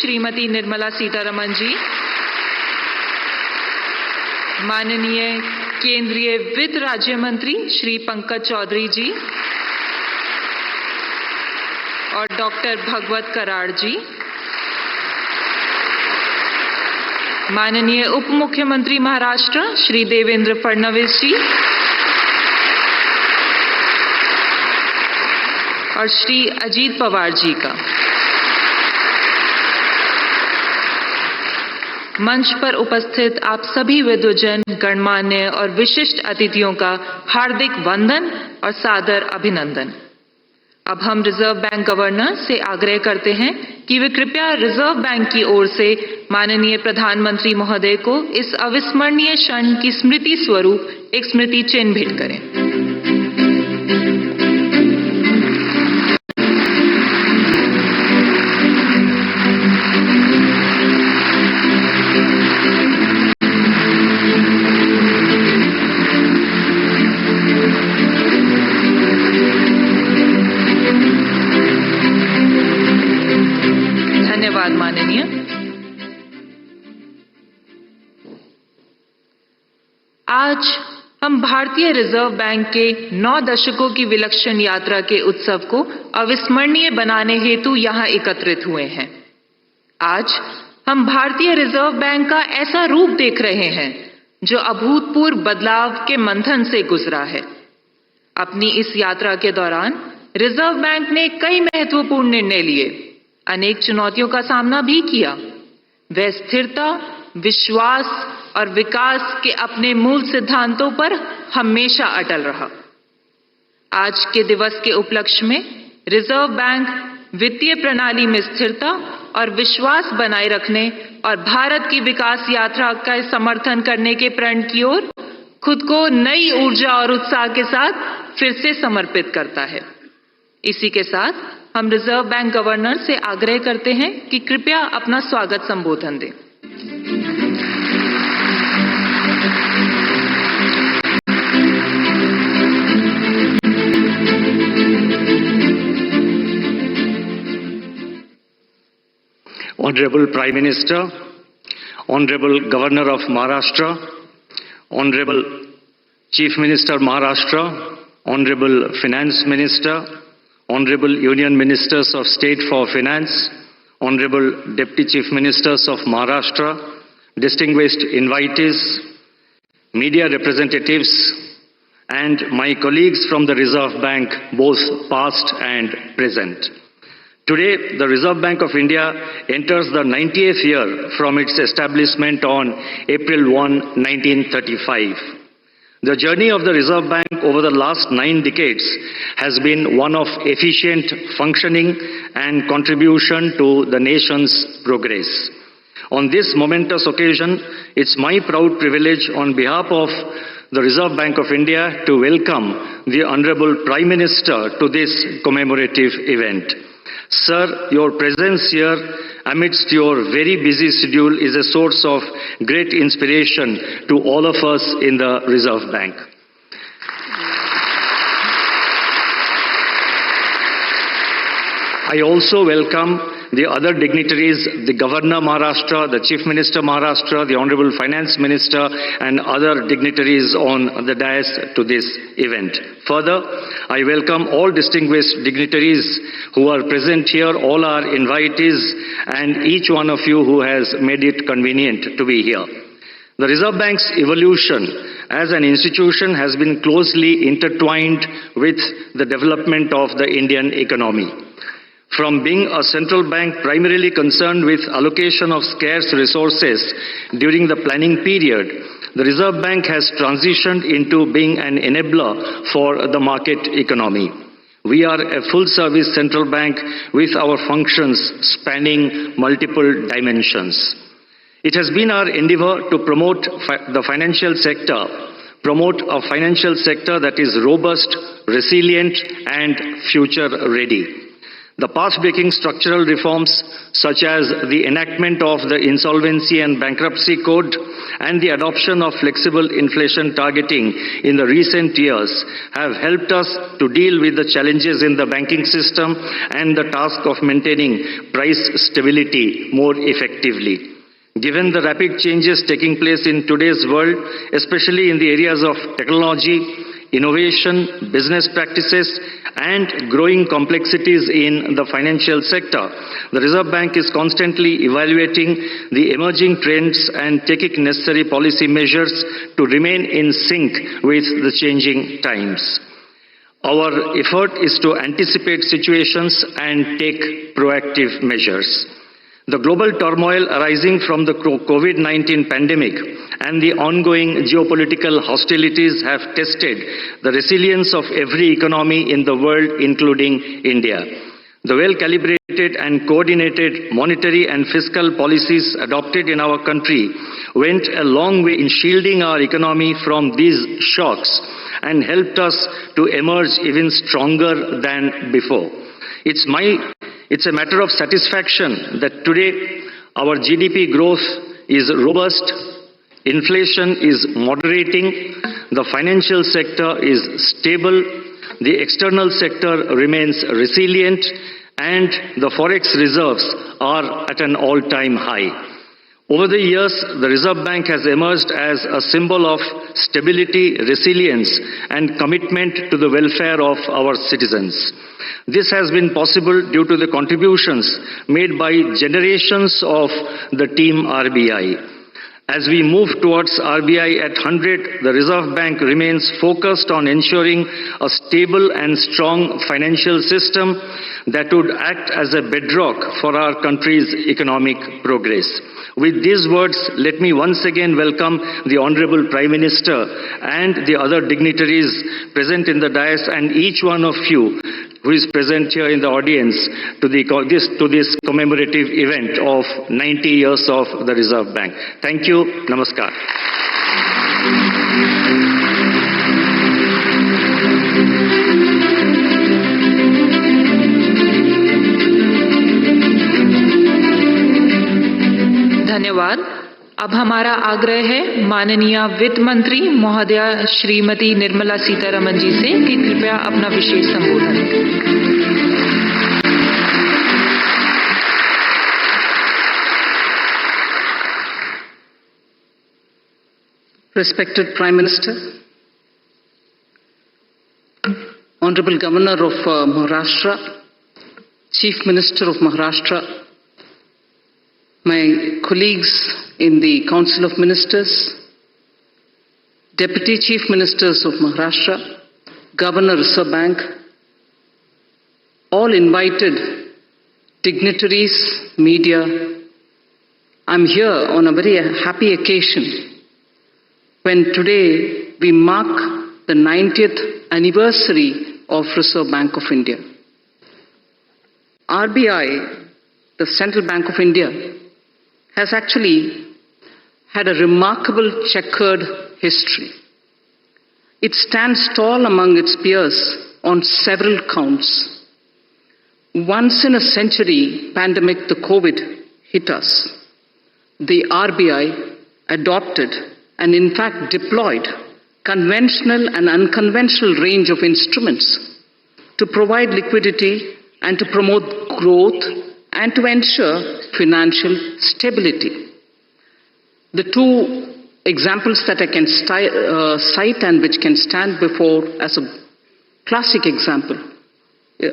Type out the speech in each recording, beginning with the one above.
श्रीमती निर्मला सीतारमण जी, माननीय केंद्रीय वित्त राज्य मंत्री श्री पंकज चौधरी जी और डॉक्टर भगवत कराड़ जी, माननीय उप मुख्यमंत्री महाराष्ट्र श्री देवेंद्र फडणवीस जी और श्री अजीत पवार जी का, मंच पर उपस्थित आप सभी विद्वजन, गणमान्य और विशिष्ट अतिथियों का हार्दिक वंदन और सादर अभिनंदन। अब हम रिजर्व बैंक गवर्नर से आग्रह करते हैं कि वे कृपया रिजर्व बैंक की ओर से माननीय प्रधानमंत्री महोदय को इस अविस्मरणीय क्षण की स्मृति स्वरूप एक स्मृति चिन्ह भेंट करें। धन्यवाद माननीय। आज हम भारतीय रिजर्व बैंक के 9 दशकों की विलक्षण यात्रा के उत्सव को अविस्मरणीय बनाने हेतु यहाँ एकत्रित हुए हैं। आज हम भारतीय रिजर्व बैंक का ऐसा रूप देख रहे हैं जो अभूतपूर्व बदलाव के मंथन से गुजरा है। अपनी इस यात्रा के दौरान रिजर्व बैंक ने कई महत्वपूर्ण निर्णय लिए, अनेक चुनौतियों का सामना भी किया। वह स्थिरता, विश्वास और विकास के अपने मूल सिद्धांतों पर हमेशा अटल रहा। आज के दिवस के उपलक्ष्य में रिजर्व बैंक वित्तीय प्रणाली में स्थिरता और विश्वास बनाए रखने और भारत की विकास यात्रा का समर्थन करने के प्रण की ओर खुद को नई ऊर्जा और उत्साह के साथ फिर से समर्पित करता है। इसी के साथ हम रिजर्व बैंक गवर्नर से आग्रह करते हैं कि कृपया अपना स्वागत संबोधन दें। Honorable Prime Minister, Honorable Governor of Maharashtra, Honorable Chief Minister Maharashtra, Honorable Finance Minister, Honorable Union Ministers of State for Finance, Honorable Deputy Chief Ministers of Maharashtra, distinguished invitees, media representatives, and my colleagues from the Reserve Bank, both past and present. Today, the Reserve Bank of India enters the 90th year from its establishment on April 1, 1935. The journey of the Reserve Bank over the last 9 decades has been one of efficient functioning and contribution to the nation's progress. On this momentous occasion, it's my proud privilege on behalf of the Reserve Bank of India to welcome the Honorable Prime Minister to this commemorative event. Sir, your presence here amidst your very busy schedule is a source of great inspiration to all of us in the Reserve Bank. I also welcome the other dignitaries, the Governor Maharashtra, the Chief Minister Maharashtra, the Honorable Finance Minister, and other dignitaries on the dais to this event. Further, I welcome all distinguished dignitaries who are present here, all our invitees, and each one of you who has made it convenient to be here. The Reserve Bank's evolution as an institution has been closely intertwined with the development of the Indian economy. From being a central bank primarily concerned with allocation of scarce resources during the planning period, the Reserve Bank has transitioned into being an enabler for the market economy. We are a full-service central bank with our functions spanning multiple dimensions. It has been our endeavor to promote the financial sector, promote a financial sector that is robust, resilient, and future-ready. The path-breaking structural reforms, such as the enactment of the Insolvency and Bankruptcy Code and the adoption of flexible inflation targeting in the recent years, have helped us to deal with the challenges in the banking system and the task of maintaining price stability more effectively. Given the rapid changes taking place in today's world, especially in the areas of technology, innovation, business practices, and growing complexities in the financial sector, the Reserve Bank is constantly evaluating the emerging trends and taking necessary policy measures to remain in sync with the changing times. Our effort is to anticipate situations and take proactive measures. The global turmoil arising from the COVID-19 pandemic and the ongoing geopolitical hostilities have tested the resilience of every economy in the world, including India. The well-calibrated and coordinated monetary and fiscal policies adopted in our country went a long way in shielding our economy from these shocks and helped us to emerge even stronger than before. It's a matter of satisfaction that today our GDP growth is robust, inflation is moderating, the financial sector is stable, the external sector remains resilient, and the forex reserves are at an all-time high. Over the years, the Reserve Bank has emerged as a symbol of stability, resilience, and commitment to the welfare of our citizens. This has been possible due to the contributions made by generations of the team RBI. As we move towards RBI at 100, the Reserve Bank remains focused on ensuring a stable and strong financial system that would act as a bedrock for our country's economic progress. With these words, let me once again welcome the Honorable Prime Minister and the other dignitaries present in the dais and each one of you who is present here in the audience to this commemorative event of 90 years of the Reserve Bank. Thank you. Namaskar. धन्यवाद। अब हमारा आग्रह है माननीय वित्त मंत्री महोदया श्रीमती निर्मला सीतारमण जी से कि कृपया अपना विशेष संबोधन दें। Respected Prime Minister, Honorable Governor of Maharashtra, Chief Minister of Maharashtra, my colleagues in the Council of Ministers, Deputy Chief Ministers of Maharashtra, Governor Reserve Bank, all invited dignitaries, media, I'm here on a very happy occasion when today we mark the 90th anniversary of Reserve Bank of India. RBI, the Central Bank of India, has actually had a remarkable checkered history. It stands tall among its peers on several counts. Once in a century pandemic, the COVID, hit us. The RBI adopted and in fact deployed conventional and unconventional range of instruments to provide liquidity and to promote growth and to ensure financial stability. The two examples that I can cite and which can stand before as a classic example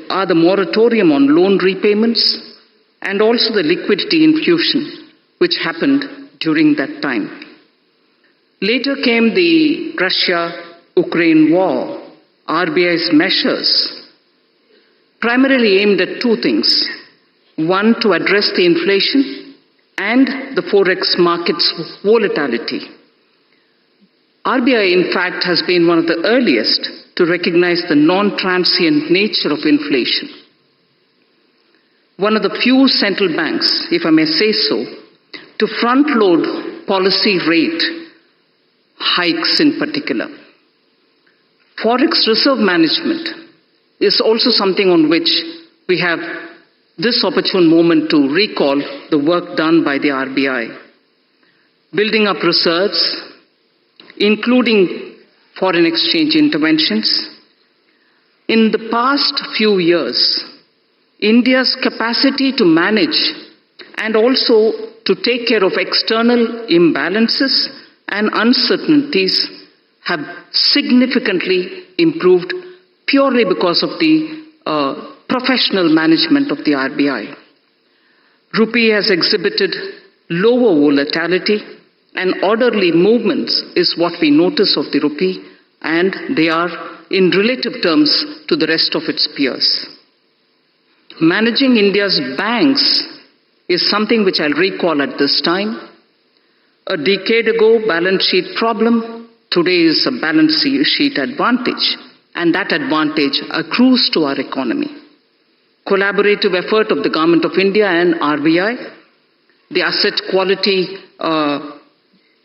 are the moratorium on loan repayments and also the liquidity infusion which happened during that time. Later came the Russia-Ukraine war. RBI's measures primarily aimed at two things. One, to address the inflation and the forex market's volatility. RBI, in fact, has been one of the earliest to recognize the non-transient nature of inflation. One of the few central banks, if I may say so, to front-load policy rate hikes in particular. Forex reserve management is also something on which we have this opportune moment to recall the work done by the RBI, building up reserves, including foreign exchange interventions. In the past few years, India's capacity to manage and also to take care of external imbalances and uncertainties have significantly improved purely because of the professional management of the RBI. Rupee has exhibited lower volatility and orderly movements is what we notice of the rupee, and they are in relative terms to the rest of its peers. Managing India's banks is something which I'll recall at this time. A decade ago, balance sheet problem, today is a balance sheet advantage, and that advantage accrues to our economy. Collaborative effort of the Government of India and RBI, the asset quality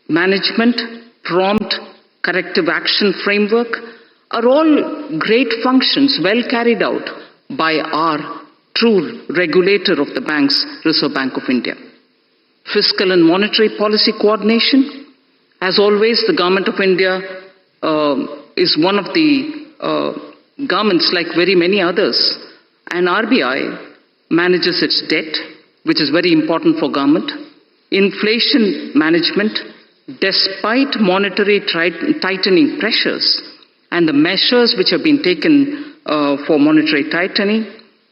management, prompt corrective action framework are all great functions well carried out by our true regulator of the banks, Reserve Bank of India. Fiscal and monetary policy coordination. As always, the Government of India is one of the governments, like very many others, and RBI manages its debt, which is very important for government. Inflation management, despite monetary tightening pressures and the measures which have been taken for monetary tightening,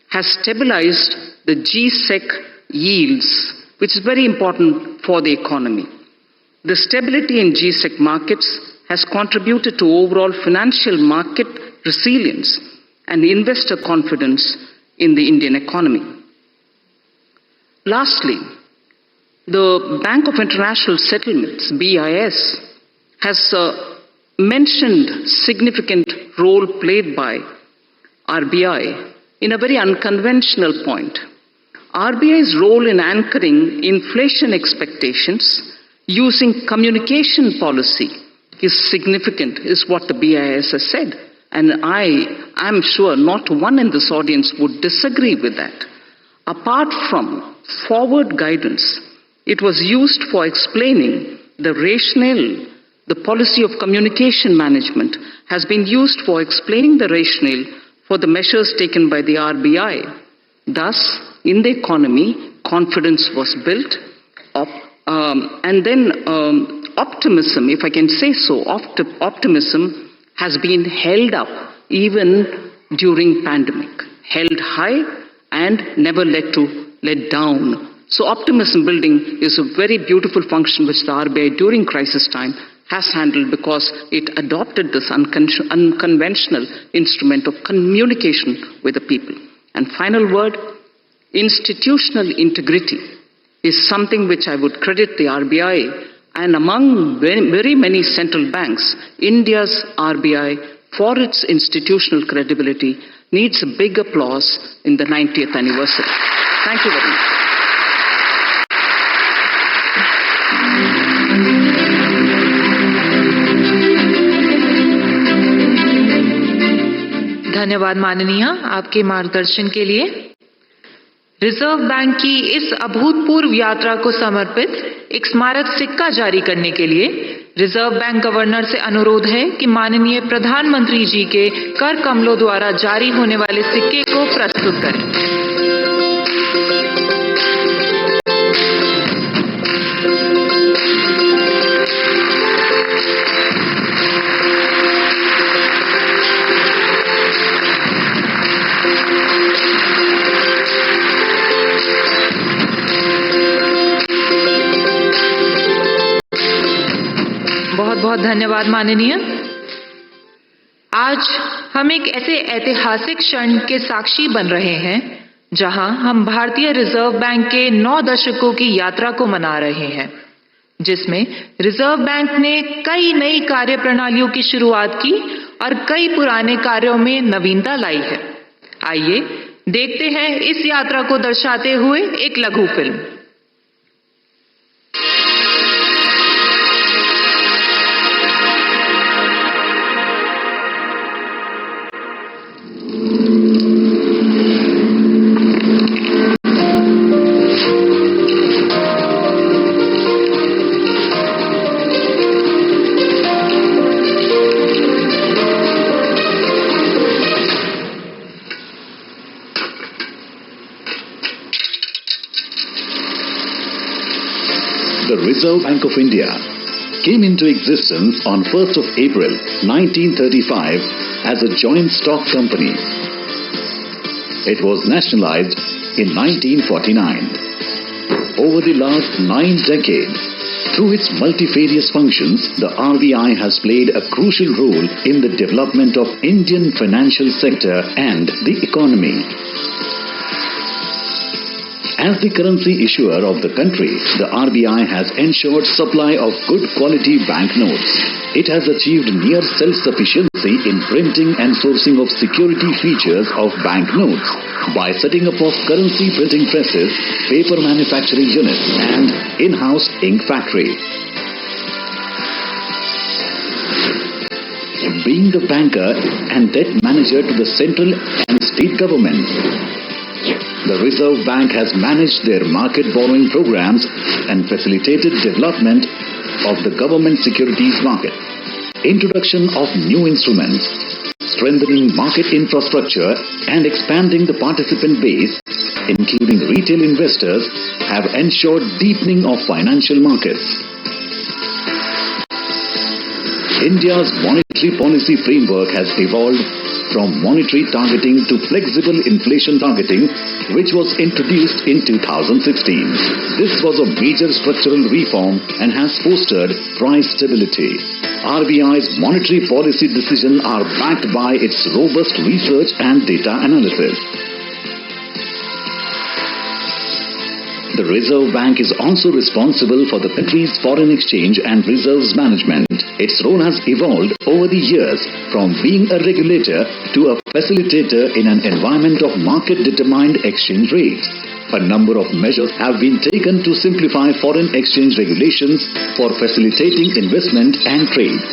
has stabilized the G-Sec yields, which is very important for the economy. The stability in G-Sec markets has contributed to overall financial market resilience and investor confidence in the Indian economy. Lastly, the Bank of International Settlements, BIS, has mentioned significant role played by RBI in a very unconventional point. RBI's role in anchoring inflation expectations using communication policy is significant, is what the BIS has said. And I'm sure not one in this audience would disagree with that. Apart from forward guidance, it was used for explaining the rationale. The policy of communication management has been used for explaining the rationale for the measures taken by the RBI. Thus, in the economy, confidence was built, and then optimism, if I can say so, optimism has been held up even during pandemic, held high and never let down. So optimism building is a very beautiful function which the RBI during crisis time has handled, because it adopted this unconventional instrument of communication with the people. And final word, institutional integrity is something which I would credit the RBI, and among very many central banks, India's RBI, for its institutional credibility, needs a big applause in the 90th anniversary. Thank you very much. धन्यवाद माननीय, आपके मार्गदर्शन के लिए। Reserve bank की इस अभूतपूर्व यात्रा को समर्पित एक स्मारक सिक्का जारी करने के लिए रिजर्व बैंक गवर्नर से अनुरोध है कि माननीय प्रधानमंत्री जी के कर कमलों द्वारा जारी होने वाले सिक्के को प्रस्तुत करें। बहुत बहुत धन्यवाद माननीय। आज हम एक ऐसे ऐतिहासिक क्षण के साक्षी बन रहे हैं जहां हम भारतीय रिजर्व बैंक के 9 दशकों की यात्रा को मना रहे हैं, जिसमें रिजर्व बैंक ने कई नई कार्य प्रणालियों की शुरुआत की और कई पुराने कार्यों में नवीनता लाई है। आइए देखते हैं इस यात्रा को दर्शाते हुए एक लघु film. The Reserve Bank of India came into existence on 1st of April 1935 as a joint stock company. It was nationalized in 1949. Over the last 9 decades, through its multifarious functions, the RBI has played a crucial role in the development of Indian financial sector and the economy. As the currency issuer of the country, the RBI has ensured supply of good quality banknotes. It has achieved near self-sufficiency in printing and sourcing of security features of banknotes by setting up of currency printing presses, paper manufacturing units and in-house ink factory. Being the banker and debt manager to the central and state governments, the Reserve Bank has managed their market borrowing programs and facilitated development of the government securities market. Introduction of new instruments, strengthening market infrastructure and expanding the participant base, including retail investors, have ensured deepening of financial markets. India's monetary policy framework has evolved from monetary targeting to flexible inflation targeting, which was introduced in 2016. This was a major structural reform and has fostered price stability. RBI's monetary policy decisions are backed by its robust research and data analysis. The Reserve Bank is also responsible for the country's foreign exchange and reserves management. Its role has evolved over the years from being a regulator to a facilitator in an environment of market-determined exchange rates. A number of measures have been taken to simplify foreign exchange regulations for facilitating investment and trade.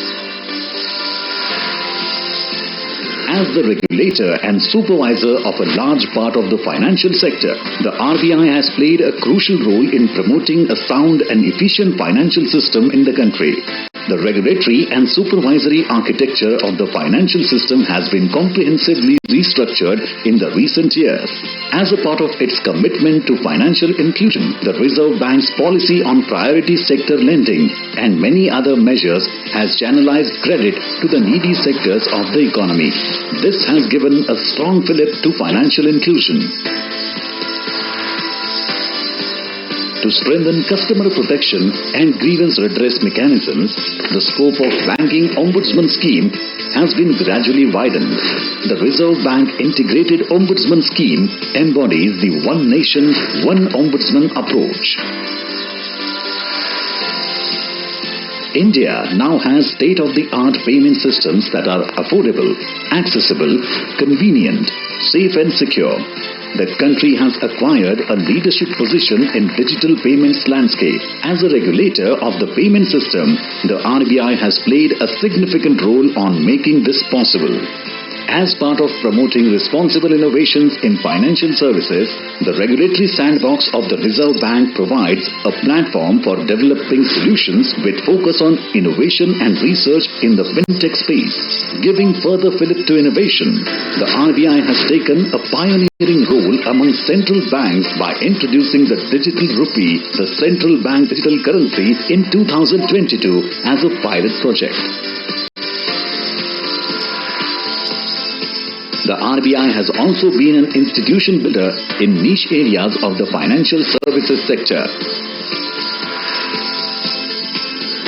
As the regulator and supervisor of a large part of the financial sector, the RBI has played a crucial role in promoting a sound and efficient financial system in the country. The regulatory and supervisory architecture of the financial system has been comprehensively restructured in the recent years. As a part of its commitment to financial inclusion, the Reserve Bank's policy on priority sector lending and many other measures has channelized credit to the needy sectors of the economy. This has given a strong fillip to financial inclusion. To strengthen customer protection and grievance redress mechanisms, the scope of Banking Ombudsman Scheme has been gradually widened. The Reserve Bank Integrated Ombudsman Scheme embodies the One Nation, One Ombudsman approach. India now has state-of-the-art payment systems that are affordable, accessible, convenient, safe and secure. The country has acquired a leadership position in digital payments landscape. As a regulator of the payment system, the RBI has played a significant role on making this possible. As part of promoting responsible innovations in financial services, the regulatory sandbox of the Reserve Bank provides a platform for developing solutions with focus on innovation and research in the fintech space. Giving further fillip to innovation, the RBI has taken a pioneering role among central banks by introducing the digital rupee, the central bank digital currency, in 2022 as a pilot project. The RBI has also been an institution builder in niche areas of the financial services sector.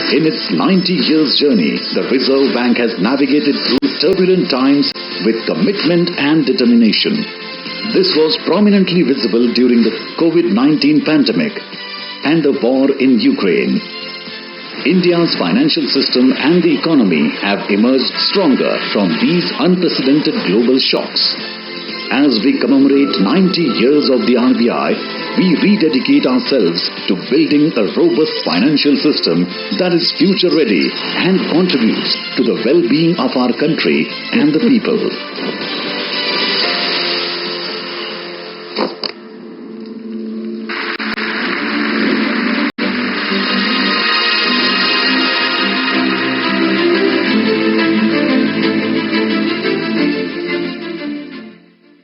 In its 90 years journey, the Reserve Bank has navigated through turbulent times with commitment and determination. This was prominently visible during the COVID-19 pandemic and the war in Ukraine. India's financial system and the economy have emerged stronger from these unprecedented global shocks. As we commemorate 90 years of the RBI, we rededicate ourselves to building a robust financial system that is future-ready and contributes to the well-being of our country and the people.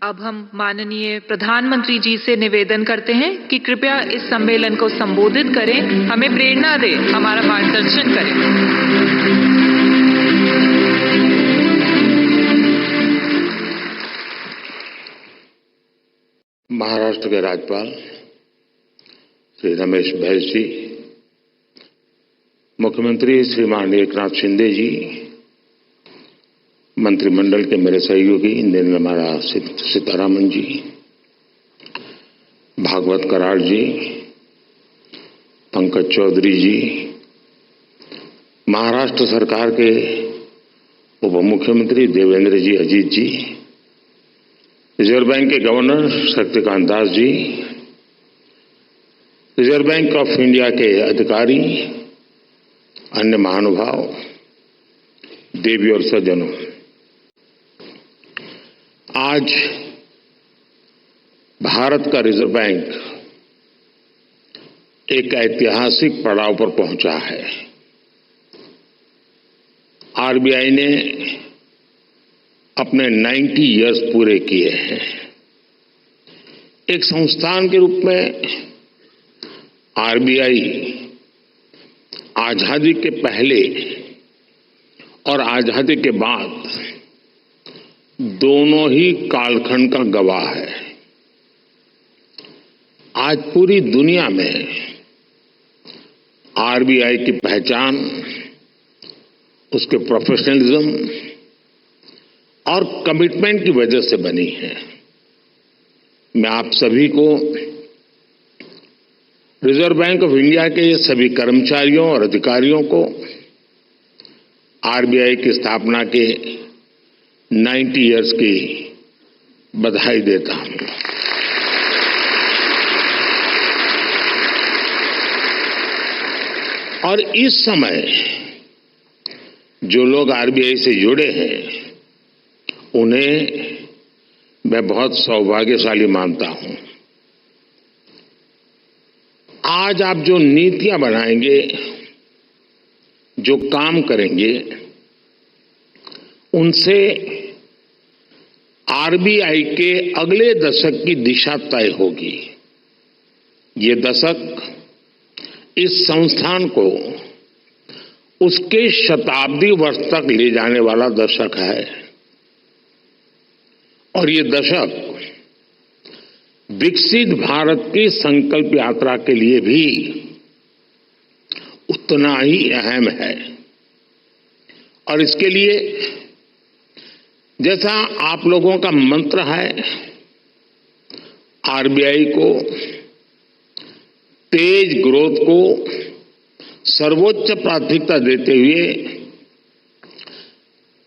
अब हम माननीय प्रधानमंत्री जी से निवेदन करते हैं कि कृपया इस सम्मेलन को संबोधित करें, हमें प्रेरणा दें, हमारा मार्गदर्शन करें। महाराष्ट्र के राज्यपाल श्री रमेश बैस जी, मुख्यमंत्री श्रीमान एकनाथ शिंदे जी, मंत्रिमंडल के मेरे सहयोगी निर्मला सीतारामन जी, भागवत कराड़ जी, पंकज चौधरी जी, महाराष्ट्र सरकार के उप मुख्यमंत्री देवेंद्र जी अजीत जी, रिजर्व बैंक के governor Shaktikanta Das ji, reserve bank of India के अधिकारी, अन्य महानुभाव, देवी और सज्जनों, आज भारत का रिजर्व बैंक एक ऐतिहासिक पड़ाव पर पहुंचा है। आरबीआई ने अपने 90 इयर्स पूरे किए हैं। एक संस्थान के रूप में आरबीआई आजादी के पहले और आजादी के बाद दोनों ही कालखंड का गवाह है। आज पूरी दुनिया में आरबीआई की पहचान उसके प्रोफेशनलिज्म और कमिटमेंट की वजह से बनी है। मैं आप सभी को रिजर्व बैंक ऑफ इंडिया के सभी कर्मचारियों और अधिकारियों को आरबीआई की स्थापना के 90 इयर्स की बधाई देता हूं। और इस समय जो लोग आरबीआई से जुड़े हैं उन्हें मैं बहुत सौभाग्यशाली मानता हूं। आज आप जो नीतियां बनाएंगे, जो काम करेंगे, उनसे आरबीआई के अगले दशक की दिशा तय होगी। ये दशक इस संस्थान को उसके शताब्दी वर्ष तक ले जाने वाला दशक है और ये दशक विकसित भारत की संकल्प यात्रा के लिए भी उतना ही अहम है। और इसके लिए जैसा आप लोगों का मंत्र है, आरबीआई को तेज ग्रोथ को सर्वोच्च प्राथमिकता देते हुए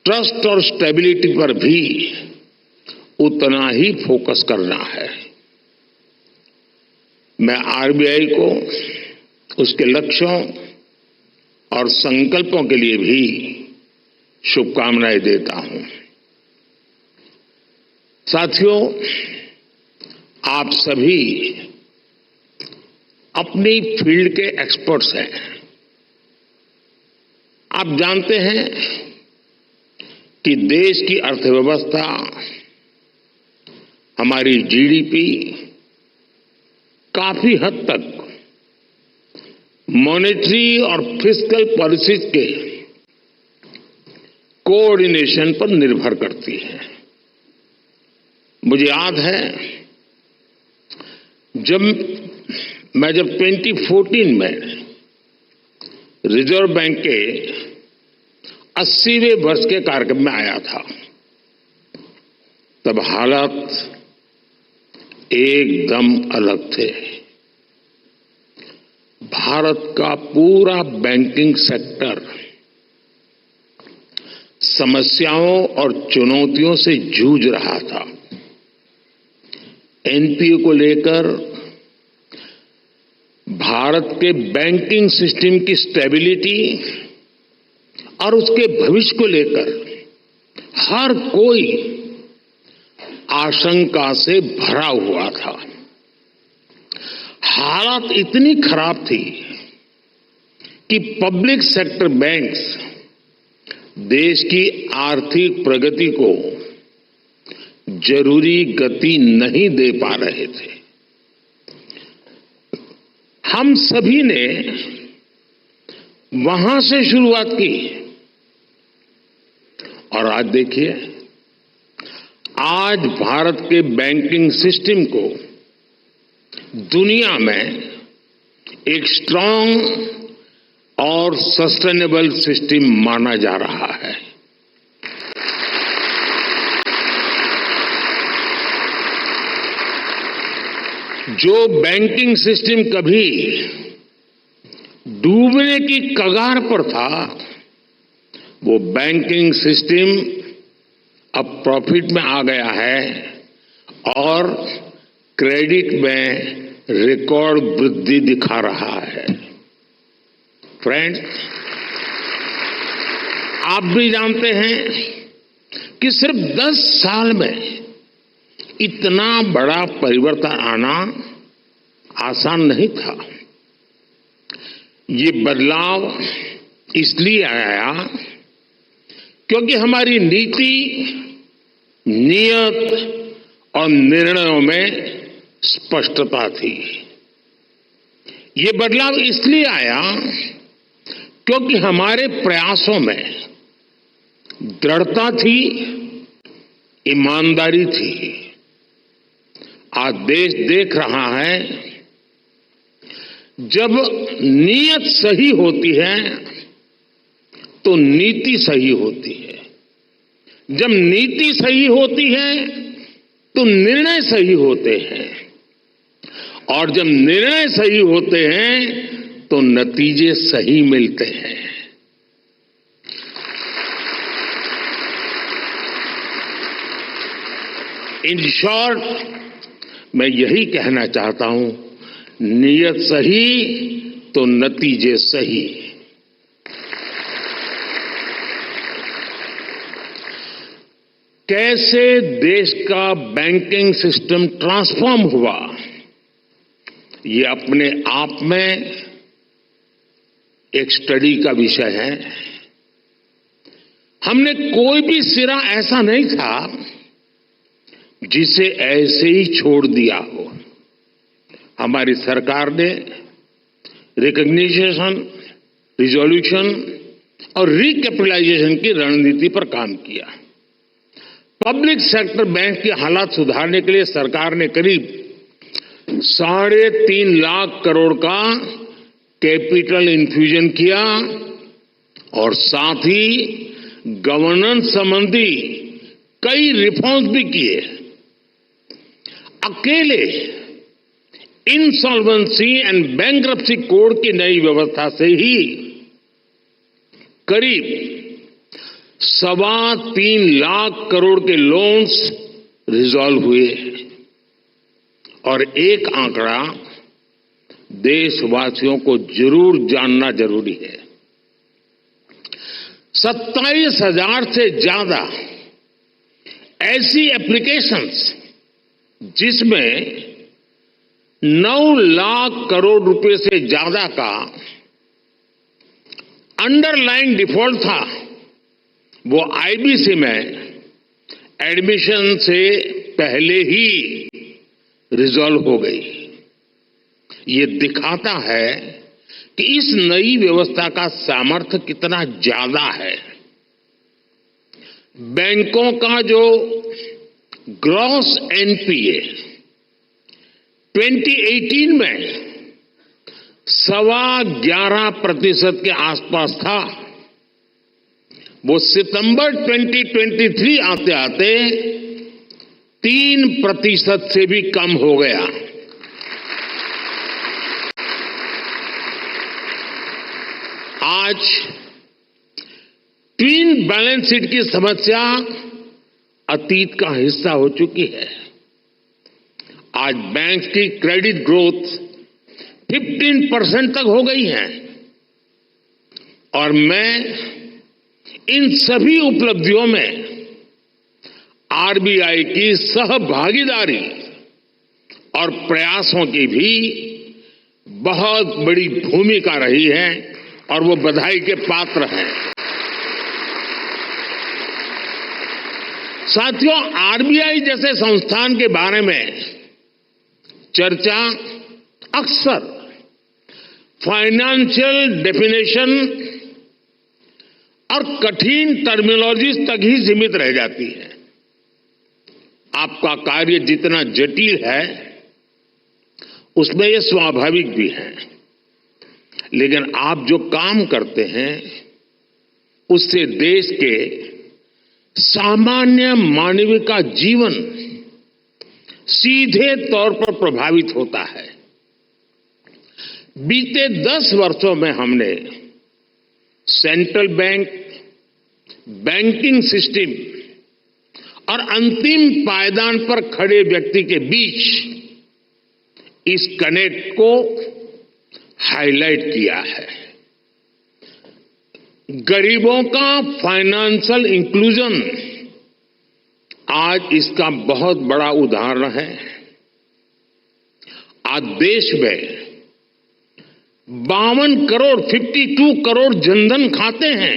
ट्रस्ट और स्टेबिलिटी पर भी उतना ही फोकस करना है। मैं आरबीआई को उसके लक्ष्यों और संकल्पों के लिए भी शुभकामनाएं देता हूं। साथियों, आप सभी अपनी फील्ड के एक्सपर्ट्स हैं। आप जानते हैं कि देश की अर्थव्यवस्था, हमारी जीडीपी काफी हद तक मॉनेटरी और फिस्कल पॉलिसीज के कोऑर्डिनेशन पर निर्भर करती है। मुझे याद है जब 2014 में रिजर्व बैंक के 80वें वर्ष के कार्यक्रम में आया था, तब हालात एकदम अलग थे। भारत का पूरा बैंकिंग सेक्टर समस्याओं और चुनौतियों से जूझ रहा था। एनपीए को लेकर, भारत के बैंकिंग सिस्टम की स्टेबिलिटी और उसके भविष्य को लेकर हर कोई आशंका से भरा हुआ था। हालात इतनी खराब थी कि पब्लिक सेक्टर बैंक्स देश की आर्थिक प्रगति को जरूरी गति नहीं दे पा रहे थे। हम सभी ने वहां से शुरुआत की और आज देखिए, आज भारत के बैंकिंग सिस्टम को दुनिया में एक स्ट्रांग और सस्टेनेबल सिस्टम माना जा रहा है। जो बैंकिंग सिस्टम कभी डूबने की कगार पर था, वो बैंकिंग सिस्टम अब प्रॉफिट में आ गया है और क्रेडिट में रिकॉर्ड वृद्धि दिखा रहा है। फ्रेंड्स, आप भी जानते हैं कि सिर्फ 10 साल में इतना बड़ा परिवर्तन आना आसान नहीं था। ये बदलाव इसलिए आया क्योंकि हमारी नीति, नियत और निर्णयों में स्पष्टता थी। ये बदलाव इसलिए आया क्योंकि हमारे प्रयासों में दृढ़ता थी, ईमानदारी थी। आज देश देख रहा है, जब नीयत सही होती है तो नीति सही होती है। जब नीति सही होती है तो निर्णय सही होते हैं और जब निर्णय सही होते हैं तो नतीजे सही मिलते हैं। इन शॉर्ट, मैं यही कहना चाहता हूं, नियत सही तो नतीजे सही। कैसे देश का बैंकिंग सिस्टम ट्रांसफॉर्म हुआ, ये अपने आप में एक स्टडी का विषय है। हमने कोई भी सिरा ऐसा नहीं था जिसे ऐसे ही छोड़ दिया हो। हमारी सरकार ने रिकॉग्निशन, रिजोल्यूशन और रिकैपिटलाइजेशन की रणनीति पर काम किया। पब्लिक सेक्टर बैंक की हालात सुधारने के लिए सरकार ने करीब 3.5 लाख करोड़ का कैपिटल इन्फ्यूजन किया और साथ ही गवर्नेंस संबंधी कई रिफॉर्म्स भी किए। अकेले इंसॉल्वेंसी एंड बैंक्रप्सी कोड की नई व्यवस्था से ही करीब 3.25 लाख करोड़ के लोन्स रिजॉल्व हुए और एक आंकड़ा देशवासियों को जरूर जानना जरूरी है। 27,000 से ज्यादा ऐसी एप्लीकेशंस जिसमें 9 लाख करोड़ रुपए से ज्यादा का अंडरलाइन डिफॉल्ट था, वो आईबीसी में एडमिशन से पहले ही रिजॉल्व हो गई। ये दिखाता है कि इस नई व्यवस्था का सामर्थ्य कितना ज्यादा है। बैंकों का जो ग्रॉस एनपीए 2018 में 11.25% के आसपास था, वो सितंबर 2023 आते आते 3% से भी कम हो गया। आज ट्विन बैलेंस शीट की समस्या अतीत का हिस्सा हो चुकी है। आज बैंक की क्रेडिट ग्रोथ 15% तक हो गई है और मैं इन सभी उपलब्धियों में आरबीआई की सहभागीदारी और प्रयासों की भी बहुत बड़ी भूमिका रही है और वो बधाई के पात्र हैं। साथियों, आरबीआई जैसे संस्थान के बारे में चर्चा अक्सर फाइनेंशियल डेफिनेशन और कठिन टर्मिनोलॉजीज तक ही सीमित रह जाती है। आपका कार्य जितना जटिल है उसमें यह स्वाभाविक भी है, लेकिन आप जो काम करते हैं उससे देश के सामान्य मानव का जीवन सीधे तौर पर प्रभावित होता है। बीते 10 वर्षों में हमने सेंट्रल बैंक, बैंकिंग सिस्टम और अंतिम पायदान पर खड़े व्यक्ति के बीच इस कनेक्ट को हाईलाइट किया है। गरीबों का फाइनेंशियल इंक्लूजन आज इसका बहुत बड़ा उदाहरण है। आज देश में 52 करोड़ जनधन खाते हैं।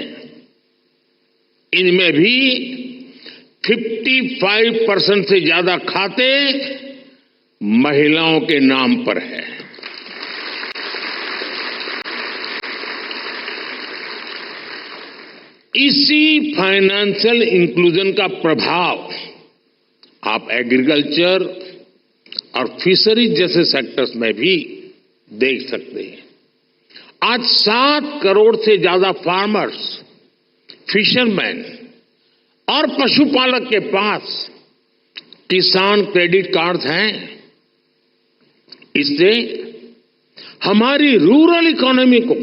इनमें भी 55% से ज्यादा खाते महिलाओं के नाम पर है। इसी फाइनेंशियल इंक्लूजन का प्रभाव आप एग्रीकल्चर और फिशरीज जैसे सेक्टर्स में भी देख सकते हैं। आज 7 करोड़ से ज्यादा फार्मर्स, फिशरमैन और पशुपालक के पास किसान क्रेडिट कार्ड हैं। इससे हमारी रूरल इकोनॉमी को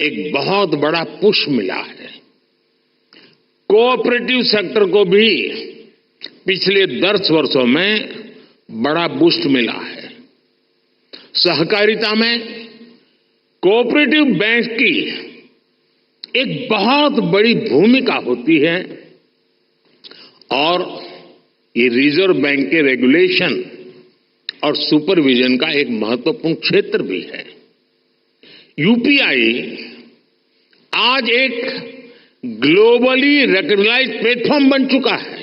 एक बहुत बड़ा पुश मिला है। कोऑपरेटिव सेक्टर को भी पिछले 10 वर्षों में बड़ा बूस्ट मिला है। सहकारिता में कोऑपरेटिव बैंक की एक बहुत बड़ी भूमिका होती है और ये रिजर्व बैंक के रेगुलेशन और सुपरविजन का एक महत्वपूर्ण क्षेत्र भी है। यूपीआई आज एक ग्लोबली रिकॉग्नाइज्ड प्लेटफॉर्म बन चुका है।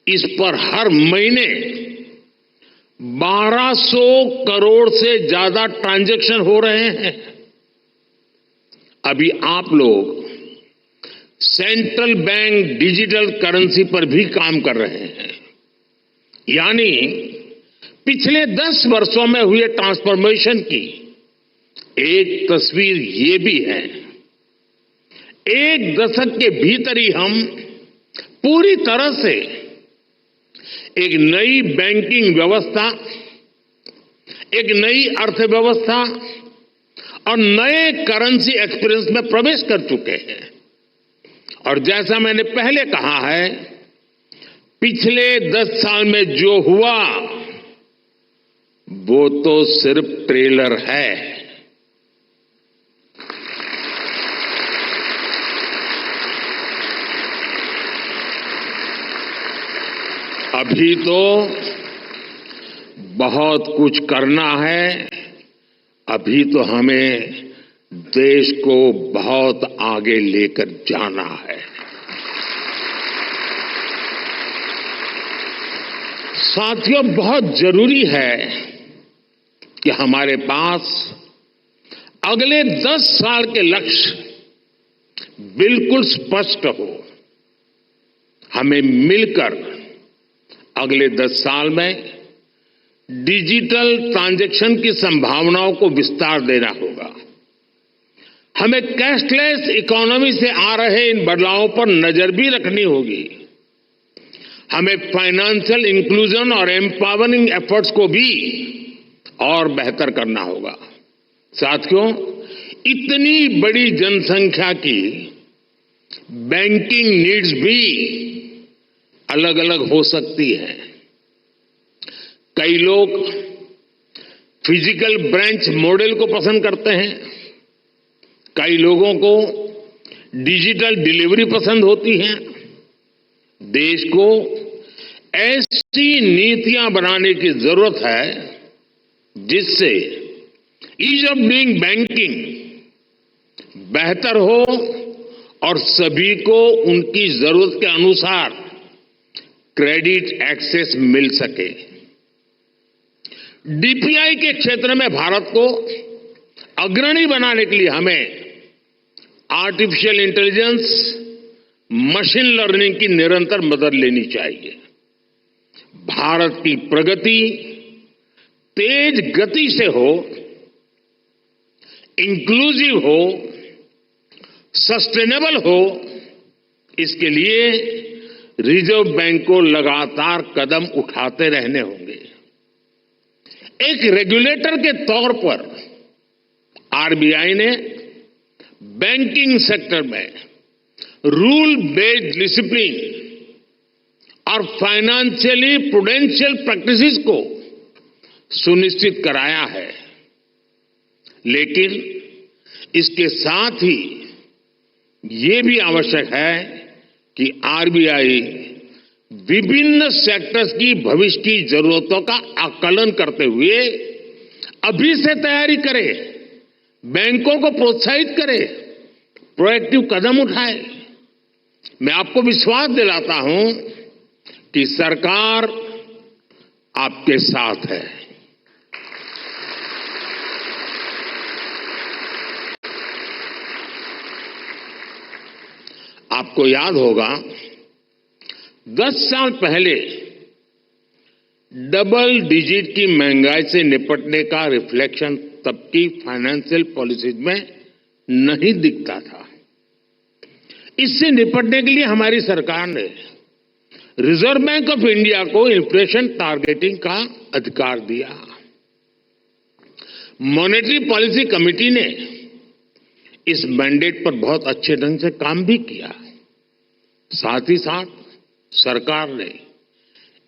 इस पर हर महीने 1200 करोड़ से ज्यादा ट्रांजैक्शन हो रहे हैं। अभी आप लोग सेंट्रल बैंक डिजिटल करेंसी पर भी काम कर रहे हैं। यानी पिछले 10 वर्षों में हुए ट्रांसफॉर्मेशन की एक तस्वीर ये भी है। एक दशक के भीतर ही हम पूरी तरह से एक नई बैंकिंग व्यवस्था, एक नई अर्थव्यवस्था और नए करेंसी एक्सपीरियंस में प्रवेश कर चुके हैं। और जैसा मैंने पहले कहा है, पिछले 10 साल में जो हुआ वो तो सिर्फ ट्रेलर है। अभी तो बहुत कुछ करना है। अभी तो हमें देश को बहुत आगे लेकर जाना है। साथियों, बहुत जरूरी है कि हमारे पास अगले 10 साल के लक्ष्य बिल्कुल स्पष्ट हो। हमें मिलकर अगले 10 साल में डिजिटल ट्रांजैक्शन की संभावनाओं को विस्तार देना होगा। हमें कैशलेस इकोनॉमी से आ रहे इन बदलावों पर नजर भी रखनी होगी। हमें फाइनेंशियल इंक्लूजन और एम्पावरिंग एफर्ट्स को भी और बेहतर करना होगा। साथियों, इतनी बड़ी जनसंख्या की बैंकिंग नीड्स भी अलग अलग हो सकती है। कई लोग फिजिकल ब्रांच मॉडल को पसंद करते हैं, कई लोगों को डिजिटल डिलीवरी पसंद होती है। देश को ऐसी नीतियां बनाने की जरूरत है जिससे ईज ऑफ डूइंग बैंकिंग बेहतर हो और सभी को उनकी जरूरत के अनुसार क्रेडिट एक्सेस मिल सके। डीपीआई के क्षेत्र में भारत को अग्रणी बनाने के लिए हमें आर्टिफिशियल इंटेलिजेंस, मशीन लर्निंग की निरंतर मदद लेनी चाहिए। भारत की प्रगति तेज गति से हो, इंक्लूसिव हो, सस्टेनेबल हो, इसके लिए रिजर्व बैंक को लगातार कदम उठाते रहने होंगे। एक रेगुलेटर के तौर पर आरबीआई ने बैंकिंग सेक्टर में रूल बेस्ड डिसिप्लिन और फाइनेंशियली प्रूडेंशियल प्रैक्टिसेस को सुनिश्चित कराया है, लेकिन इसके साथ ही ये भी आवश्यक है कि आरबीआई विभिन्न सेक्टर्स की भविष्य की जरूरतों का आकलन करते हुए अभी से तैयारी करे, बैंकों को प्रोत्साहित करे, प्रोएक्टिव कदम उठाए। मैं आपको विश्वास दिलाता हूं कि सरकार आपके साथ है। आपको याद होगा 10 साल पहले डबल डिजिट की महंगाई से निपटने का रिफ्लेक्शन तब की फाइनेंशियल पॉलिसीज में नहीं दिखता था। इससे निपटने के लिए हमारी सरकार ने रिजर्व बैंक ऑफ इंडिया को इन्फ्लेशन टारगेटिंग का अधिकार दिया। मॉनेटरी पॉलिसी कमेटी ने इस मैंडेट पर बहुत अच्छे ढंग से काम भी किया। साथ ही साथ सरकार ने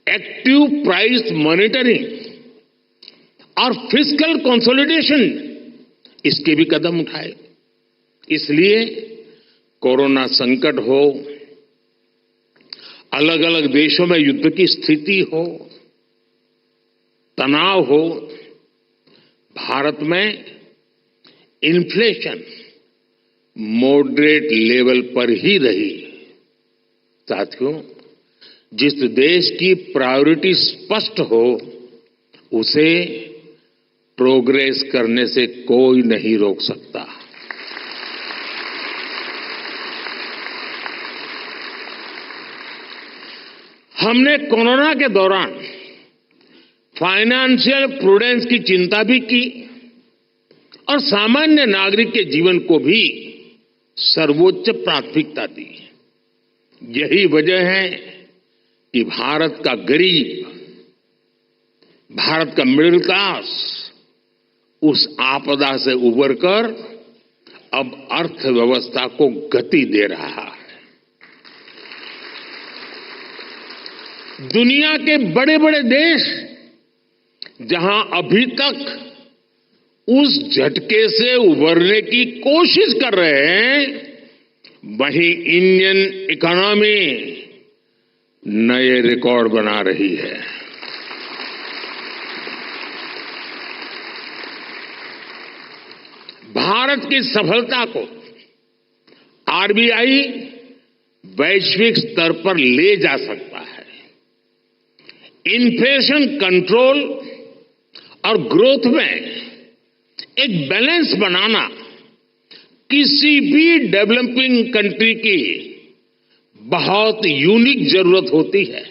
एक्टिव प्राइस मॉनिटरिंग और फिस्कल कंसोलिडेशन इसके भी कदम उठाए। इसलिए कोरोना संकट हो, अलग अलग देशों में युद्ध की स्थिति हो, तनाव हो, भारत में इन्फ्लेशन मॉडरेट लेवल पर ही रही। साथियों, जिस देश की प्रायोरिटी स्पष्ट हो उसे प्रोग्रेस करने से कोई नहीं रोक सकता। हमने कोरोना के दौरान फाइनेंशियल प्रूडेंस की चिंता भी की और सामान्य नागरिक के जीवन को भी सर्वोच्च प्राथमिकता दी। यही वजह है कि भारत का गरीब, भारत का मिडिल क्लास उस आपदा से उबरकर अब अर्थव्यवस्था को गति दे रहा है। दुनिया के बड़े बड़े देश जहां अभी तक उस झटके से उबरने की कोशिश कर रहे हैं, वहीं इंडियन इकोनॉमी नए रिकॉर्ड बना रही है। भारत की सफलता को आरबीआई वैश्विक स्तर पर ले जा सकता है। इन्फ्लेशन कंट्रोल और ग्रोथ में एक बैलेंस बनाना किसी भी डेवलपिंग कंट्री की बहुत यूनिक जरूरत होती है।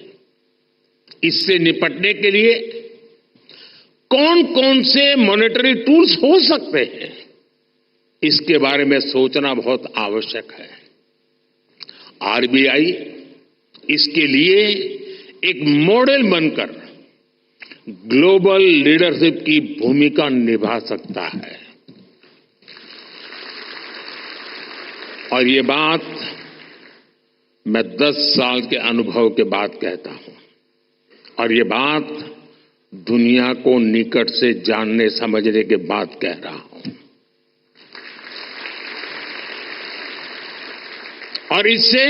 इससे निपटने के लिए कौन कौन से मॉनेटरी टूल्स हो सकते हैं, इसके बारे में सोचना बहुत आवश्यक है। आरबीआई इसके लिए एक मॉडल बनकर ग्लोबल लीडरशिप की भूमिका निभा सकता है। और ये बात मैं 10 साल के अनुभव के बाद कहता हूं, और ये बात दुनिया को निकट से जानने समझने के बाद कह रहा हूं। और इससे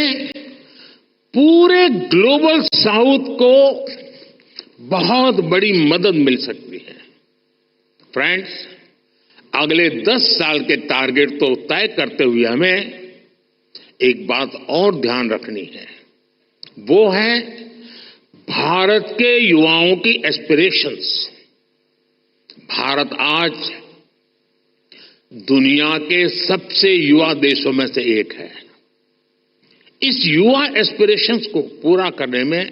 पूरे ग्लोबल साउथ को बहुत बड़ी मदद मिल सकती है। फ्रेंड्स, अगले 10 साल के टारगेट तो तय करते हुए हमें एक बात और ध्यान रखनी है, वो है भारत के युवाओं की एस्पिरेशंस। भारत आज दुनिया के सबसे युवा देशों में से एक है। इस युवा एस्पिरेशंस को पूरा करने में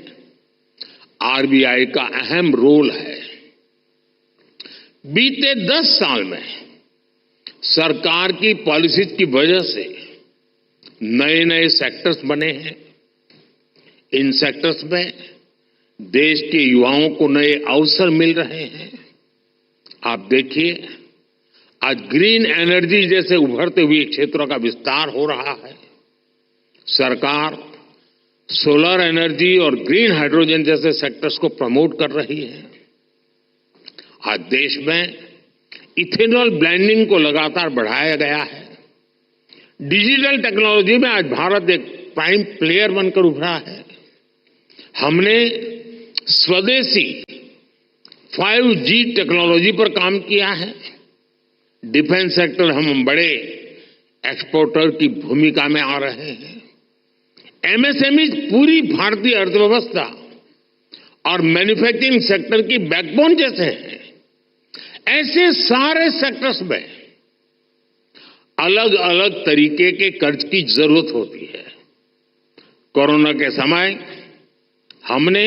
आरबीआई का अहम रोल है। बीते 10 साल में सरकार की पॉलिसीज की वजह से नए नए सेक्टर्स बने हैं। इन सेक्टर्स में देश के युवाओं को नए अवसर मिल रहे हैं। आप देखिए, आज ग्रीन एनर्जी जैसे उभरते हुए क्षेत्रों का विस्तार हो रहा है। सरकार सोलर एनर्जी और ग्रीन हाइड्रोजन जैसे सेक्टर्स को प्रमोट कर रही है। आज देश में इथेनॉल ब्लेंडिंग को लगातार बढ़ाया गया है। डिजिटल टेक्नोलॉजी में आज भारत एक प्राइम प्लेयर बनकर उभरा है। हमने स्वदेशी 5G टेक्नोलॉजी पर काम किया है। डिफेंस सेक्टर हम बड़े एक्सपोर्टर की भूमिका में आ रहे हैं। एमएसएमई पूरी भारतीय अर्थव्यवस्था और मैन्युफैक्चरिंग सेक्टर की बैकबोन जैसे हैं। ऐसे सारे सेक्टर्स में अलग अलग तरीके के कर्ज की जरूरत होती है। कोरोना के समय हमने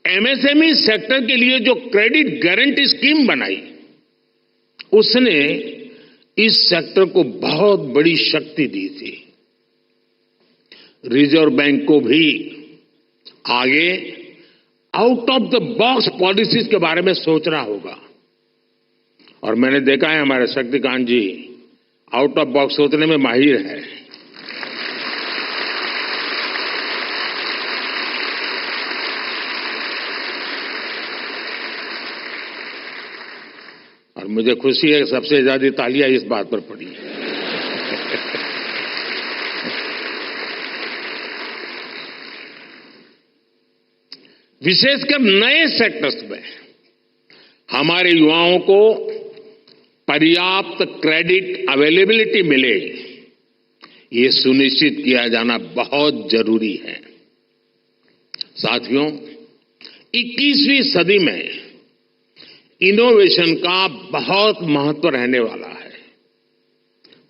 एमएसएमई सेक्टर के लिए जो क्रेडिट गारंटी स्कीम बनाई, उसने इस सेक्टर को बहुत बड़ी शक्ति दी थी। रिजर्व बैंक को भी आगे out of the box policies के बारे में सोचना होगा। और मैंने देखा है हमारे शक्तिकांत जी आउट ऑफ बॉक्स सोचने में माहिर है। और मुझे खुशी है कि सबसे ज्यादा तालियां इस बात पर पड़ी है। विशेषकर नए सेक्टर्स में हमारे युवाओं को पर्याप्त क्रेडिट अवेलेबिलिटी मिले, ये सुनिश्चित किया जाना बहुत जरूरी है। साथियों, 21वीं सदी में इनोवेशन का बहुत महत्व रहने वाला है।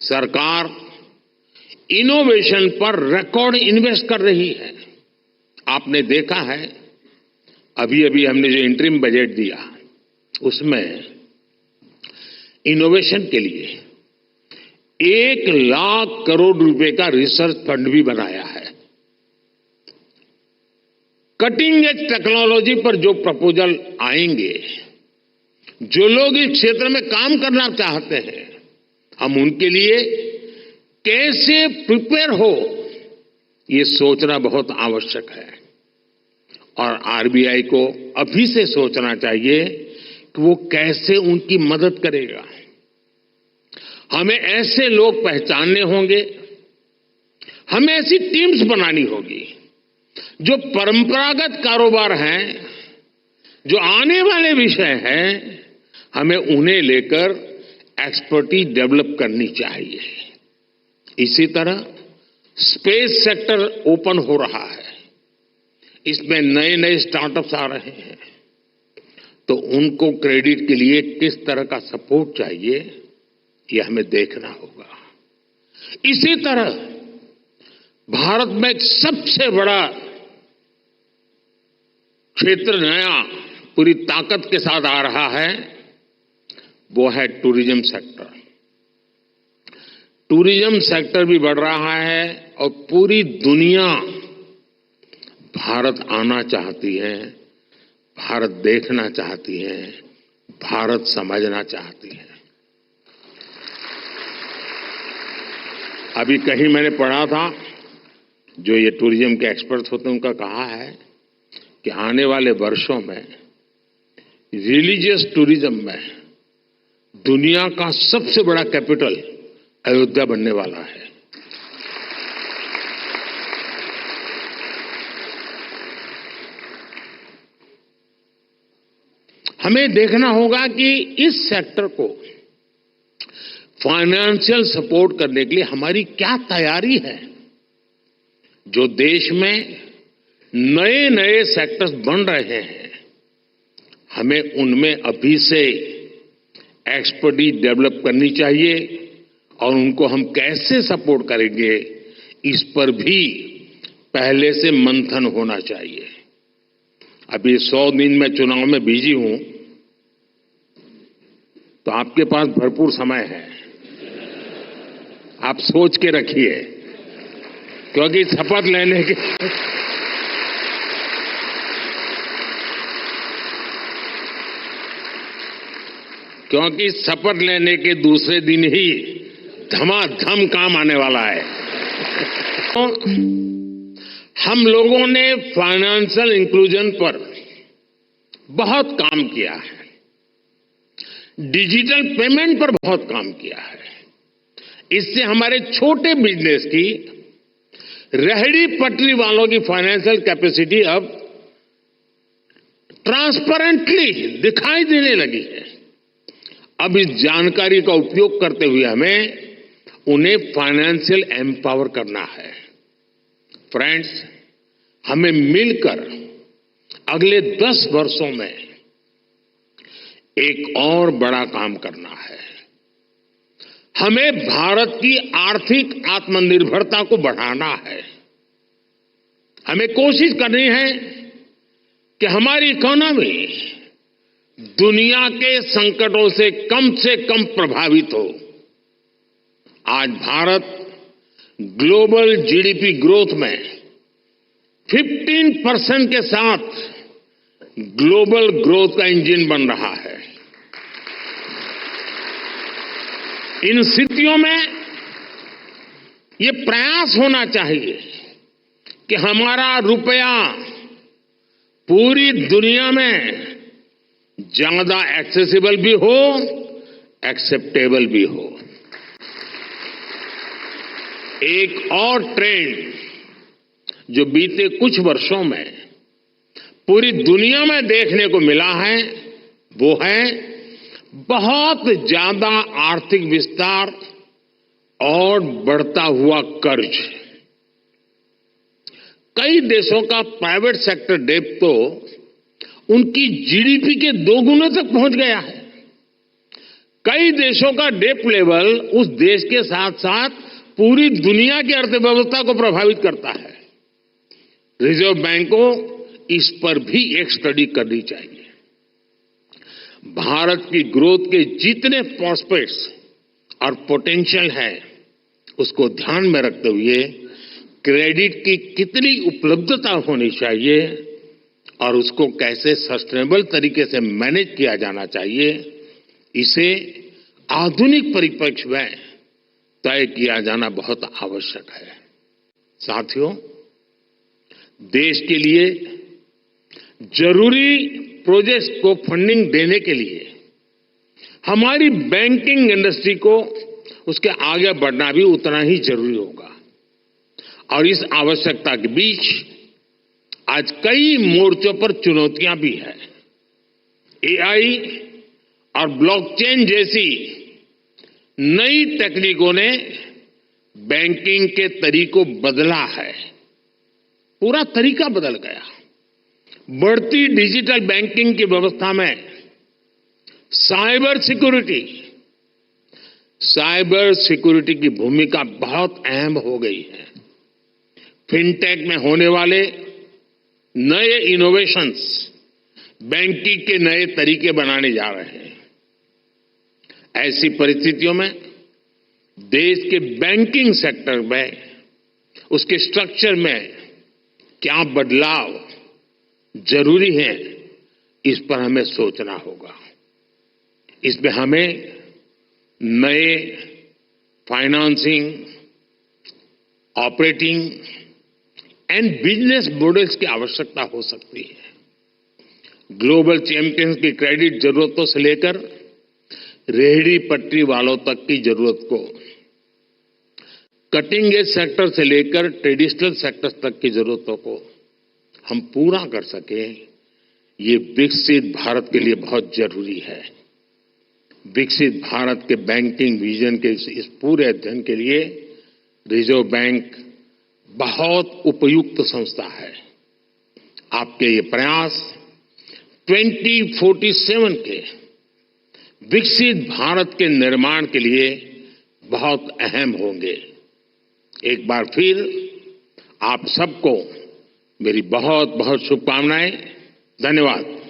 सरकार इनोवेशन पर रिकॉर्ड इन्वेस्ट कर रही है। आपने देखा है, अभी अभी हमने जो इंटरिम बजट दिया, उसमें इनोवेशन के लिए 1 लाख करोड़ रुपए का रिसर्च फंड भी बनाया है। कटिंग एज टेक्नोलॉजी पर जो प्रपोजल आएंगे, जो लोग इस क्षेत्र में काम करना चाहते हैं, हम उनके लिए कैसे प्रिपेयर हो, ये सोचना बहुत आवश्यक है। और आरबीआई को अभी से सोचना चाहिए कि वो कैसे उनकी मदद करेगा। हमें ऐसे लोग पहचानने होंगे, हमें ऐसी टीम्स बनानी होगी जो परंपरागत कारोबार हैं, जो आने वाले विषय हैं, हमें उन्हें लेकर एक्सपर्टीज डेवलप करनी चाहिए। इसी तरह स्पेस सेक्टर ओपन हो रहा है। इसमें नए नए स्टार्टअप्स आ रहे हैं, तो उनको क्रेडिट के लिए किस तरह का सपोर्ट चाहिए, ये हमें देखना होगा। इसी तरह भारत में एक सबसे बड़ा क्षेत्र नया पूरी ताकत के साथ आ रहा है, वो है टूरिज्म सेक्टर। टूरिज्म सेक्टर भी बढ़ रहा है और पूरी दुनिया भारत आना चाहती है, भारत देखना चाहती है, भारत समझना चाहती है। अभी कहीं मैंने पढ़ा था, जो ये टूरिज्म के एक्सपर्ट होते हैं, उनका कहा है कि आने वाले वर्षों में रिलीजियस टूरिज्म में दुनिया का सबसे बड़ा कैपिटल अयोध्या बनने वाला है। हमें देखना होगा कि इस सेक्टर को फाइनेंशियल सपोर्ट करने के लिए हमारी क्या तैयारी है। जो देश में नए नए सेक्टर्स बन रहे हैं, हमें उनमें अभी से एक्सपर्टीज डेवलप करनी चाहिए और उनको हम कैसे सपोर्ट करेंगे, इस पर भी पहले से मंथन होना चाहिए। अभी 100 दिन मैं चुनाव में बिजी हूं, तो आपके पास भरपूर समय है। आप सोच के रखिए, क्योंकि शपथ लेने के दूसरे दिन ही धमाधम काम आने वाला है। तो हम लोगों ने फाइनेंशियल इंक्लूजन पर बहुत काम किया है, डिजिटल पेमेंट पर बहुत काम किया है। इससे हमारे छोटे बिजनेस की, रेहड़ी पटरी वालों की फाइनेंशियल कैपेसिटी अब ट्रांसपेरेंटली दिखाई देने लगी है। अब इस जानकारी का उपयोग करते हुए हमें उन्हें फाइनेंशियल एम्पावर करना है। फ्रेंड्स, हमें मिलकर अगले 10 वर्षों में एक और बड़ा काम करना है। हमें भारत की आर्थिक आत्मनिर्भरता को बढ़ाना है। हमें कोशिश करनी है कि हमारी इकोनॉमी दुनिया के संकटों से कम प्रभावित हो। आज भारत ग्लोबल जीडीपी ग्रोथ में 15% के साथ ग्लोबल ग्रोथ का इंजन बन रहा है। इन स्थितियों में ये प्रयास होना चाहिए कि हमारा रुपया पूरी दुनिया में ज्यादा एक्सेसिबल भी हो, एक्सेप्टेबल भी हो। एक और ट्रेंड जो बीते कुछ वर्षों में पूरी दुनिया में देखने को मिला है, वो है बहुत ज्यादा आर्थिक विस्तार और बढ़ता हुआ कर्ज। कई देशों का प्राइवेट सेक्टर डेट तो उनकी जीडीपी के 2 गुने तक पहुंच गया है। कई देशों का डेट लेवल उस देश के साथ साथ पूरी दुनिया की अर्थव्यवस्था को प्रभावित करता है। रिजर्व बैंक को इस पर भी एक स्टडी करनी चाहिए। भारत की ग्रोथ के जितने प्रॉस्पेक्ट्स और पोटेंशियल है, उसको ध्यान में रखते हुए क्रेडिट की कितनी उपलब्धता होनी चाहिए और उसको कैसे सस्टेनेबल तरीके से मैनेज किया जाना चाहिए, इसे आधुनिक परिप्रेक्ष्य में तय किया जाना बहुत आवश्यक है। साथियों, देश के लिए जरूरी प्रोजेक्ट्स को फंडिंग देने के लिए हमारी बैंकिंग इंडस्ट्री को उसके आगे बढ़ना भी उतना ही जरूरी होगा। और इस आवश्यकता के बीच आज कई मोर्चों पर चुनौतियां भी हैं। एआई और ब्लॉकचेन जैसी नई तकनीकों ने बैंकिंग के तरीकों बदला है, पूरा तरीका बदल गया। बढ़ती डिजिटल बैंकिंग की व्यवस्था में साइबर सिक्योरिटी की भूमिका बहुत अहम हो गई है। फिनटेक में होने वाले नए इनोवेशंस बैंकिंग के नए तरीके बनाने जा रहे हैं। ऐसी परिस्थितियों में देश के बैंकिंग सेक्टर में, उसके स्ट्रक्चर में क्या बदलाव जरूरी है, इस पर हमें सोचना होगा। इसमें हमें नए financing, operating and business models की आवश्यकता हो सकती है। ग्लोबल चैंपियंस की क्रेडिट जरूरतों से लेकर रेहड़ी पटरी वालों तक की जरूरत को, कटिंग एज सेक्टर से लेकर ट्रेडिशनल सेक्टर तक की जरूरतों को हम पूरा कर सकें, ये विकसित भारत के लिए बहुत जरूरी है। विकसित भारत के बैंकिंग विजन के इस पूरे अध्ययन के लिए रिजर्व बैंक बहुत उपयुक्त संस्था है। आपके ये प्रयास 2047 के विकसित भारत के निर्माण के लिए बहुत अहम होंगे। एक बार फिर आप सबको मेरी बहुत बहुत शुभकामनाएं। धन्यवाद।